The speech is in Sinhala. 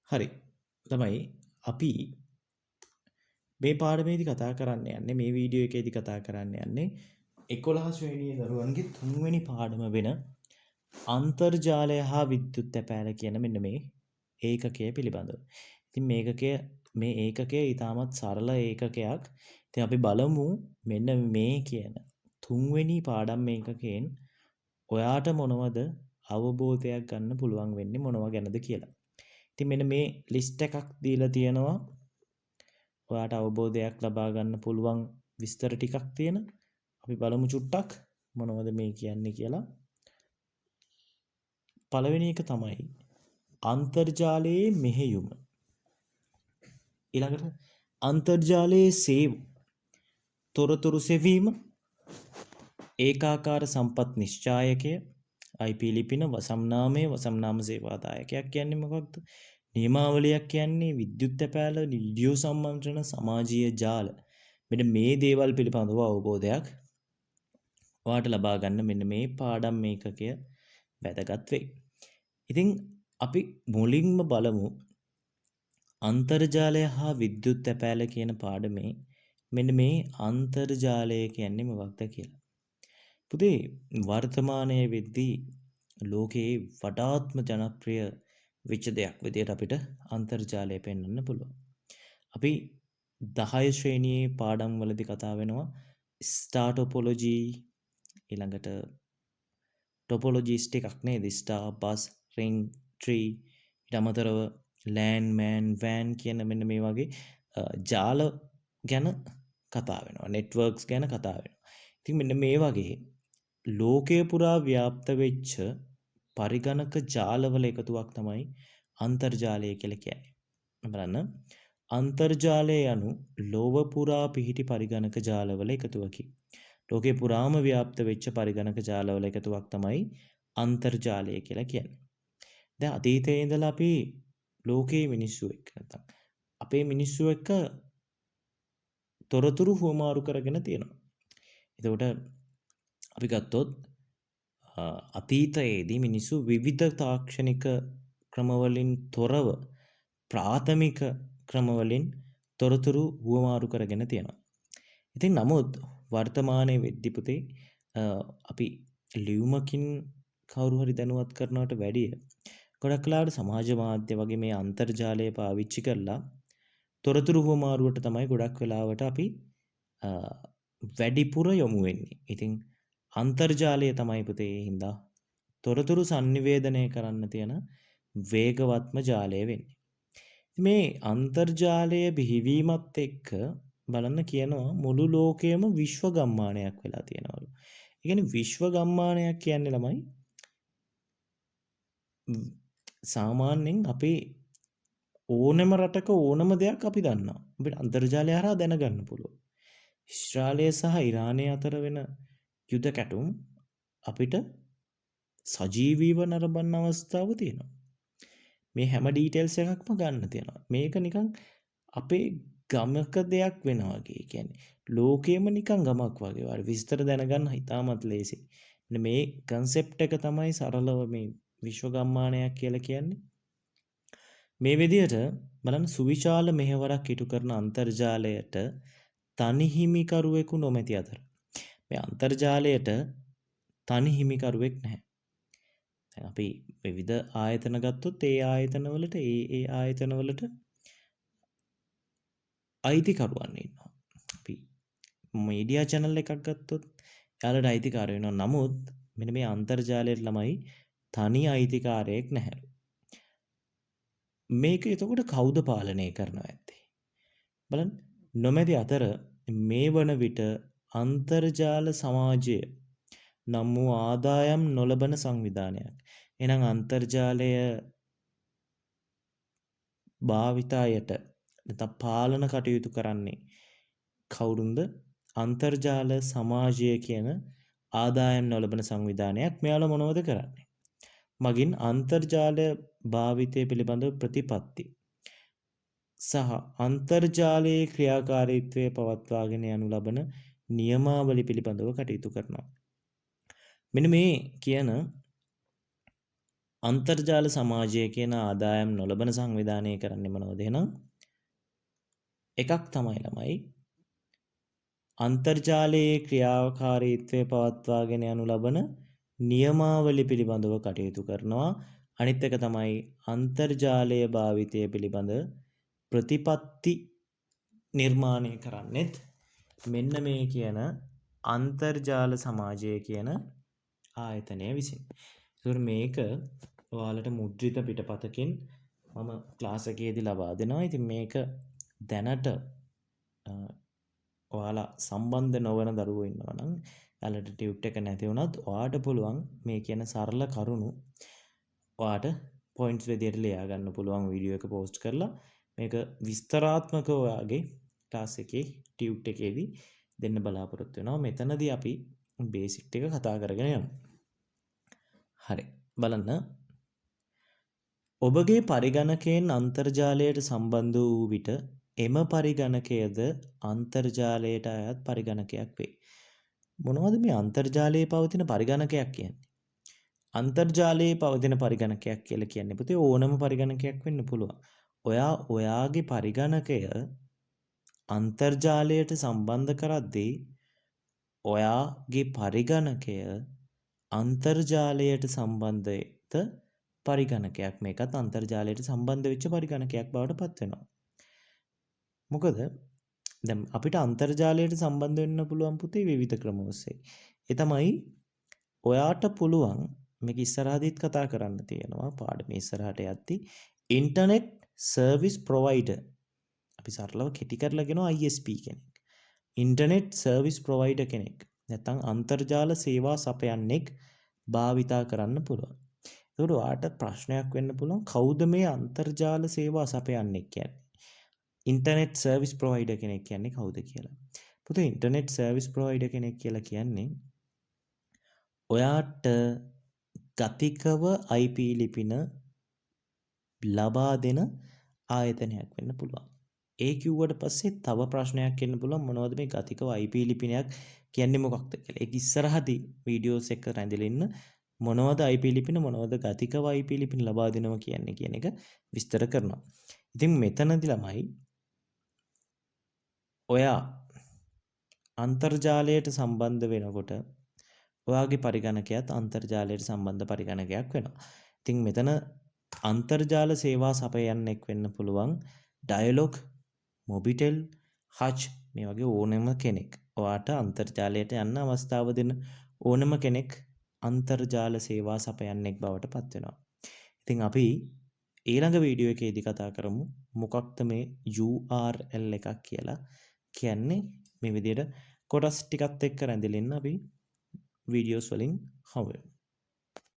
හරි. තමයි අපි මේ පාඩමේදී කතා කරන්න යන්නේ මේ වීඩියෝ එකේදී කතා කරන්න යන්නේ 11 ශ්‍රේණියේ දරුවන්ගේ 3 වෙනි පාඩම වෙන අන්තර්ජාලය හා විද්‍යුත් තැපෑල කියන මෙන්න මේ ඒකකය පිළිබඳව. ඉතින් මේ ඒකකය ඉතාමත් සරල ඒකකයක්. ඉතින් අපි බලමු මෙන්න මේ කියන 3 වෙනි පාඩම් ඒකකයෙන් ඔයාට මොනවද අවබෝධයක් ගන්න පුළුවන් වෙන්නේ මොනවා ගැනද කියලා. ඉතින් මෙන්න මේ ලිස්ට් එකක් දීලා තියෙනවා. ඔයාට අවබෝධයක් ලබා ගන්න පුළුවන් විස්තර ටිකක් තියෙන. අපි බලමු චුට්ටක් මොනවද මේ කියන්නේ කියලා. පළවෙනි එක තමයි අන්තර්ජාලයේ මෙහෙයුම. ඊළඟට අන්තර්ජාලයේ සේව තොරතුරු සෙවීම ඒකාකාර සම්පත් නිශ්චායකය IP ලිපින වසම්නාමය වසම්නාම සේවාදායකයක් කියන්නේ මොකක්ද? නියමාවලියක් කියන්නේ විද්‍යුත් තැපෑල වීඩියෝ සම්මන්ත්‍රණ සමාජීය ජාල. මෙන්න මේ දේවල් පිළිබඳව අවබෝධයක් ඔයාට ලබා ගන්න මෙන්න මේ පාඩම් මේකකය වැදගත් වෙයි. ඉතින් අපි මුලින්ම බලමු අන්තර්ජාලය හා විද්‍යුත් තැපෑල කියන පාඩමේ මෙන්න මේ අන්තර්ජාලය කියන්නේ මොකක්ද කියලා. පුතේ වර්තමානයේ වෙද්දී ලෝකයේ වඩාත්ම ජනප්‍රිය වෙච්ච දෙයක් විදියට අපිට අන්තර්ජාලය පෙන්වන්න පුළුවන්. අපි 10 ශ්‍රේණියේ පාඩම් වලදී කතා වෙනවා ස්ටාර් ටොපොලොජි ඊළඟට ටොපොලොජිස් ටිකක් නේද ස්ටාර් බස් රින්ග් ට්‍රී ඊට අමතරව ලෑන්ඩ් මෑන් වෑන් කියන මෙන්න මේ වගේ ජාල ගැන කතා වෙනවා නෙට්වර්ක්ස් ගැන කතා වෙනවා. ඉතින් මෙන්න මේ වගේ ලෝකය පුරා ව්‍යාප්ත වෙච්ච පරිගණක ජාලවල එකතුවක් තමයි අන්තර්ජාලය කියලා කියන්නේ. බලන්න අන්තර්ජාලය යනු ලෝව පුරා පිහිටි පරිගණක ජාලවල එකතුවකි. ලෝකේ පුරාම ව්‍යාප්ත වෙච්ච පරිගණක ජාලවල එකතුවක් තමයි අන්තර්ජාලය කියලා කියන්නේ. දැන් අතීතයේ ඉඳලා අපි ලෝකයේ මිනිස්සු එක්ක නැත්නම් අපේ මිනිස්සු එක්ක තොරතුරු හුවමාරු කරගෙන තියෙනවා. එතකොට අපි ගත්තොත් අතීතයේදී මිනිස්සු විවිධ තාක්ෂණික ක්‍රමවලින් තොරව ප්‍රාථමික ක්‍රමවලින් තොරතුරු හුවමාරු කරගෙන තියෙනවා. ඉතින් නමුත් වර්තමානයේ වෙද්දී පුතේ අපි ලියුමකින් කවුරු හරි දැනුවත් කරනවට වැඩිය ගොඩක් වෙලාවට සමාජ මාධ්‍ය වගේ මේ අන්තර්ජාලය පාවිච්චි කරලා තොරතුරු හුවමාරුවට තමයි ගොඩක් වෙලාවට අපි වැඩිපුර යොමු වෙන්නේ. ඉතින් අන්තර්ජාලය තමයි පුතේ හින්දා තොරතුරු sannivedanaya කරන්න තියෙන වේගවත්ම ජාලය වෙන්නේ. මේ අන්තර්ජාලය බිහිවීමත් එක්ක බලන්න කියනවා මුළු ලෝකයම විශ්ව ගම්මානයක් වෙලා තියෙනවලු. ඒ කියන්නේ විශ්ව ගම්මානයක් කියන්නේ ළමයි සාමාන්‍යයෙන් අපේ ඕනම රටක ඕනම දෙයක් අපි දන්නවා. අපිට අන්තර්ජාලය හරහා දැනගන්න පුළුවන්. ඊශ්‍රායලය සහ ඉරානය අතර වෙන යුද කැටුම් අපිට සජීවීව නරඹන්න අවස්ථාව තියෙනවා. මේ හැම ඩීටේල්ස් එකක්ම ගන්න තියෙනවා. මේක නිකන් අපේ ගමක දෙයක් වෙනවා වගේ. කියන්නේ ලෝකෙම නිකන් ගමක් වගේ. වල විස්තර දැනගන්න හිතාමත් ලේසි. මේ concept එක තමයි සරලව මේ විශ්ව ගම්මානයක් කියලා කියන්නේ. මේ විදිහට බලන්න සුවිශාල මෙහෙවරක් ඉටු කරන අන්තර්ජාලයට තනි හිමිකරුවෙකු නොමැති අතර මේ අන්තර්ජාලයට තනි හිමිකරුවෙක් නැහැ. දැන් අපි විවිධ ආයතන ගත්තොත් ඒ ආයතනවලට ඒ ආයතනවලට අයිතිකරුවන් ඉන්නවා. අපි මීඩියා channel එකක් ගත්තොත් එයාලට අයිතිකාරය වෙනවා. නමුත් මෙන්න මේ අන්තර්ජාලයට ළමයි තනි අයිතිකාරයෙක් නැහැ. මේක එතකොට කවුද පාලනය කරනවා ඇත්තේ? බලන්න නොමැති අතර මේ වන විට අන්තර්ජාල සමාජය නම් වූ ආදායම් නොලබන සංවිධානයක්. එහෙනම් අන්තර්ජාලය භාවිතයට නැත්නම් පාලන කටයුතු කරන්නේ කවුරුන්ද? අන්තර්ජාල සමාජය කියන ආදායම් නොලබන සංවිධානයක්. මෙයාලා මොනවද කරන්නේ? මගින් අන්තර්ජාල භාවිතය පිළිබඳව ප්‍රතිපත්ති සහ අන්තර්ජාලයේ ක්‍රියාකාරීත්වය පවත්වාගෙන යනු ලබන නියමාවලි පිළිබඳව කටයුතු කරනවා. මෙන්න මේ කියන අන්තර්ජාල සමාජය කියන ආදායම් නොලබන සංවිධානය කරන්නේ මොනවද එහෙනම්? එකක් තමයි ළමයි අන්තර්ජාලයේ ක්‍රියාකාරීත්වය පවත්වාගෙන යනු ලබන නියමාවලි පිළිබඳව කටයුතු කරනවා. අනිත් එක තමයි අන්තර්ජාලය භාවිතය පිළිබඳ ප්‍රතිපත්ති නිර්මාණය කරන්නෙත් මෙන්න මේ කියන අන්තර්ජාල සමාජය කියන ආයතනය විසින්. ඒතර මේක ඔයාලට මුද්‍රිත පිටපතකින් මම ක්ලාස් එකේදී ලබා දෙනවා. ඉතින් මේක දැනට ඔයාලා සම්බන්ධ නොවන දරුවෝ ඉන්නවා නම් එයාලට ටියුට් එක නැති වුණත් ඔයාට පුළුවන් මේ කියන සරල කරුණු ඔයාට පොයින්ට්ස් විදියට ලියා ගන්න පුළුවන් වීඩියෝ එක පෝස්ට් කරලා මේක විස්තරාත්මකව ඔයාගේ ක්ලාස් එකේ ටියුට් එකේදී දෙන්න බලාපොරොත්තු වෙනවා. මෙතනදී අපි බේසික් ටික කතා කරගෙන යමු. හරි. බලන්න. ඔබගේ පරිගණකයෙන් අන්තර්ජාලයට සම්බන්ධ වූ විට එම පරිගණකයද අන්තර්ජාලයට අයත් පරිගණකයක් වේ. මොනවද මේ අන්තර්ජාලයේ පවතින පරිගණකයක් කියන්නේ? අන්තර්ජාලයේ පවතින පරිගණකයක් කියලා කියන්නේ පුතේ ඕනම පරිගණකයක් වෙන්න පුළුවන්. ඔයාගේ පරිගණකය අන්තර්ජාලයට සම්බන්ධ කරද්දී ඔයාගේ පරිගණකය අන්තර්ජාලයට සම්බන්ධිත පරිගණකයක්. මේකත් අන්තර්ජාලයට සම්බන්ධ වෙච්ච පරිගණකයක් බවට පත් වෙනවා. මොකද දැන් අපිට අන්තර්ජාලයට සම්බන්ධ වෙන්න පුළුවන් පුතේ විවිධ ක්‍රම ඔස්සේ. ඒ තමයි ඔයාට පුළුවන් මේක ඉස්සරහදීත් කතා කරන්න තියෙනවා පාඩමේ ඉස්සරහට යද්දී ඉන්ටර්නෙට් සර්විස් ප්‍රොවයිඩර් අපි සරලව කෙටි කරලා කියනවා ISP කෙනෙක්. ඉන්ටර්නෙට් සර්විස් ප්‍රොවයිඩර් කෙනෙක්. නැත්නම් අන්තර්ජාල සේවා සපයන්නෙක් භාවිතා කරන්න පුළුවන්. ඒකට ඔයාට ප්‍රශ්නයක් වෙන්න පුළුවන් කවුද මේ අන්තර්ජාල සේවා සපයන්නෙක් කියන්නේ? ඉන්ටර්නෙට් සර්විස් ප්‍රොවයිඩර් කෙනෙක් කියන්නේ කවුද කියලා. පුතේ ඉන්ටර්නෙට් සර්විස් ප්‍රොවයිඩර් කෙනෙක් කියලා කියන්නේ ඔයාට ගතිකව IP ලිපින ලබා දෙන ආයතනයක් වෙන්න පුළුවන්. ඒ කිව්වට පස්සේ තව ප්‍රශ්නයක් එන්න පුළුවන් මොනවද මේ ගතිකව IP ලිපිනයක් කියන්නේ මොකක්ද කියලා. ඒක ඉස්සරහදී වීඩියෝස් එක රැඳිලා ඉන්න මොනවද IP ලිපින මොනවද ගතිකව IP ලිපින ලබා දෙනවා කියන්නේ කියන එක විස්තර කරනවා. ඉතින් මෙතනදී ළමයි ඔයා අන්තර්ජාලයට සම්බන්ධ වෙනකොට ඔයාගේ පරිගණකයත් අන්තර්ජාලයට සම්බන්ධ පරිගණකයක් වෙනවා. ඉතින් මෙතන අන්තර්ජාල සේවා සපයන්නෙක් වෙන්න පුළුවන් ඩයලොග්, මොබිටෙල්, හච් මේ වගේ ඕනෑම කෙනෙක්. ඔයාට අන්තර්ජාලයට යන්න අවස්ථාව දෙන ඕනෑම කෙනෙක් අන්තර්ජාල සේවා සපයන්නෙක් බවට පත් වෙනවා. ඉතින් අපි ඊළඟ වීඩියෝ එකේදී කතා කරමු මොකක්ද මේ URL එකක් කියලා. කියන්නේ මේ විදිහට කොටස් ටිකත් එක්ක රැඳිලා ඉන්න අපි වීඩියෝස් වලින් හමු වෙමු.